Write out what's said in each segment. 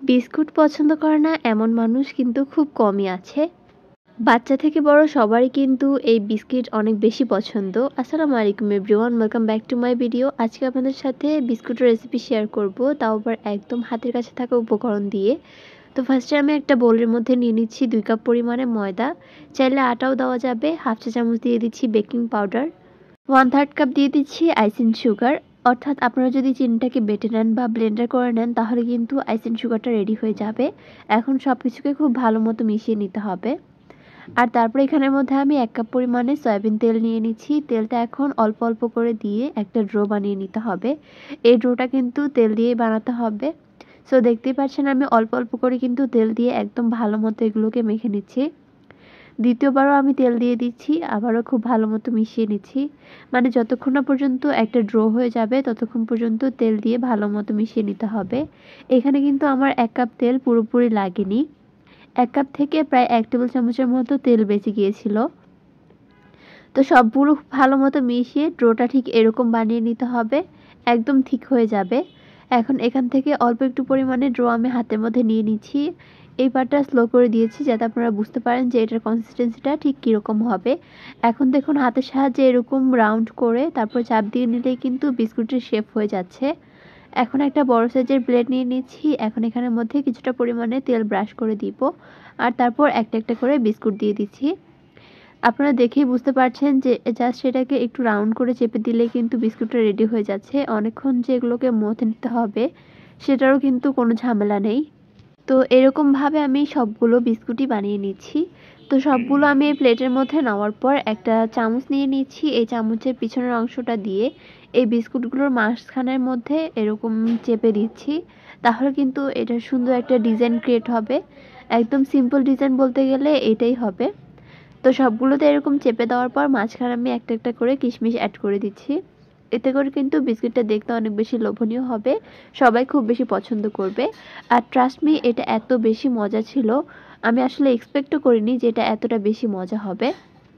Biscuit পছন্দ করে না এমন মানুষ কিন্তু খুব কমই আছে। বাচ্চা থেকে বড় সবারই কিন্তু এই বিস্কিট অনেক বেশি পছন্দ। আসসালামু আলাইকুম everyone, welcome back to my video. আজকে আপনাদের সাথে বিস্কুটের রেসিপি শেয়ার করব, তাও আবার একদম হাতের কাছে থাকা উপকরণ দিয়ে। তো ফার্স্টে আমি একটা বোলের মধ্যে নিয়ে নিচ্ছি 2 কাপ পরিমাণে ময়দা, চাইলে আটাও দেওয়া যাবে। হাফ চা চামচ দিয়ে দিচ্ছি বেকিং পাউডার, 1/3 কাপ দিয়ে দিচ্ছি আইসিং সুগার। অর্থাৎ আপনারা যদি চিনিটাকে বেটে নেন বা ব্লেন্ডার করে নেন তাহলে কিন্তু আইসিং সুগারটা রেডি হয়ে যাবে। এখন সব কিছুকে খুব ভালো মতো মিশিয়ে নিতে হবে। আর তারপরে এখানের মধ্যে আমি 1 কাপ পরিমাণে সয়াবিন তেল নিয়ে নিচ্ছি। তেলটা এখন অল্প অল্প করে দিয়ে একটা ড্রো বানিয়ে নিতে হবে। এই ড্রোটা কিন্তু তেল দিয়েই বানাতে হবে। সো দেখতেই পাচ্ছেন আমি অল্প অল্প করে কিন্তু তেল দিয়ে একদম ভালো মতো এগুলোকে মেখে নিচ্ছি। দ্বিতীয়বারও আমি তেল দিয়ে দিচ্ছি, আবারও খুব ভালো মতো মিশিয়ে নিচ্ছি। মানে যতক্ষণ না পর্যন্ত একটা ড্রো হয়ে যাবে ততক্ষণ পর্যন্ত তেল দিয়ে ভালো মতো মিশিয়ে নিতে হবে। এখানে কিন্তু আমার 1 কাপ তেল পুরোপুরি লাগেনি। 1 কাপ থেকে প্রায় 1 টেবিল চামচের মতো তেল বেঁচে গিয়েছিল। তো সবগুলো ভালো মতো মিশিয়ে ড্রোটা ঠিক এরকম বানিয়ে নিতে হবে, একদম ঠিক হয়ে যাবে। এখন এখান থেকে অল্প একটু পরিমাণে ড্রো আমি হাতের মধ্যে নিয়ে নিচ্ছি। এই পার্টটা স্লো করে দিয়েছি যাতে আপনারা বুঝতে পারেন যে এটার কনসিস্টেন্সিটা ঠিক কীরকম হবে। এখন দেখুন হাতের সাহায্যে এরকম রাউন্ড করে তারপর চাপ দিয়ে নিলেই কিন্তু বিস্কুটের শেপ হয়ে যাচ্ছে। এখন একটা বড় সাইজের প্লেট নিয়ে নিচ্ছি। এখন এখানের মধ্যে কিছুটা পরিমাণে তেল ব্রাশ করে দিব আর তারপর একটা একটা করে বিস্কুট দিয়ে দিচ্ছি। আপনারা দেখেই বুঝতে পারছেন যে জাস্ট সেটাকে একটু রাউন্ড করে চেপে দিলে কিন্তু বিস্কুটটা রেডি হয়ে যাচ্ছে। অনেকক্ষণ যে এগুলোকে মথে নিতে হবে সেটারও কিন্তু কোনো ঝামেলা নেই। তো এরকমভাবে আমি সবগুলো বিস্কুটই বানিয়ে নিচ্ছি। তো সবগুলো আমি এই প্লেটের মধ্যে নেওয়ার পর একটা চামচ নিয়ে নিচ্ছি। এই চামচের পিছনের অংশটা দিয়ে এই বিস্কুটগুলোর মাঝখানের মধ্যে এরকম চেপে দিচ্ছি। তাহলে কিন্তু এটা সুন্দর একটা ডিজাইন ক্রিয়েট হবে। একদম সিম্পল ডিজাইন বলতে গেলে এটাই হবে। তো সবগুলোতে এরকম চেপে দেওয়ার পর মাঝখানে আমি একটা একটা করে কিশমিশ অ্যাড করে দিচ্ছি। এতে করে কিন্তু বিস্কিটটা দেখতে অনেক বেশি লোভনীয় হবে, সবাই খুব বেশি পছন্দ করবে। আর ট্রাস্ট মি, এটা এত বেশি মজা ছিল, আমি আসলে এক্সপেক্টও করিনি যে এটা এতটা বেশি মজা হবে।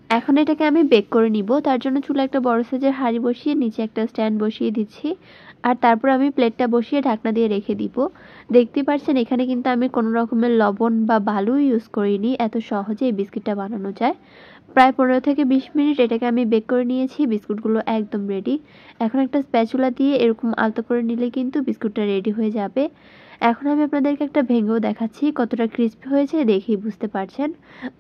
এখন এটাকে আমি বেক করে নিব। তার জন্য চুলায় একটা বড় সাইজের হাঁড়ি বসিয়ে নিচে একটা স্ট্যান্ড বসিয়ে দিচ্ছি। আর তারপর আমি প্লেটটা বসিয়ে ঢাকনা দিয়ে রেখে দিব। দেখতেই পাচ্ছেন এখানে কিন্তু আমি কোনো রকমের লবণ বা বালু ইউজ করিনি, এত সহজে এই বিস্কিটটা বানানো যায়। প্রায় 15 থেকে 20 মিনিট এটাকে আমি বেক করে নিয়েছি। বিস্কুটগুলো একদম রেডি। এখন একটা স্প্যাচুলা দিয়ে এরকম আলতো করে নিলে কিন্তু বিস্কুটটা রেডি হয়ে যাবে। এখন আমি আপনাদেরকে একটা ভেঙেও দেখাচ্ছি, কতটা ক্রিস্পি হয়েছে দেখেই বুঝতে পারছেন।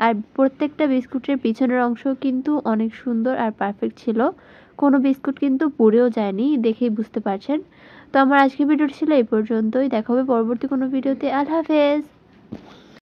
আর প্রত্যেকটা বিস্কুটের পিছনের অংশ কিন্তু অনেক সুন্দর আর পারফেক্ট ছিল, কোনো বিস্কুট কিন্তু পুড়েও যায়নি, দেখেই বুঝতে পারছেন। তো আমার আজকের ভিডিওটি ছিল এই পর্যন্তই। দেখা হবে পরবর্তী কোনো ভিডিওতে। আল্লাহ হাফেজ।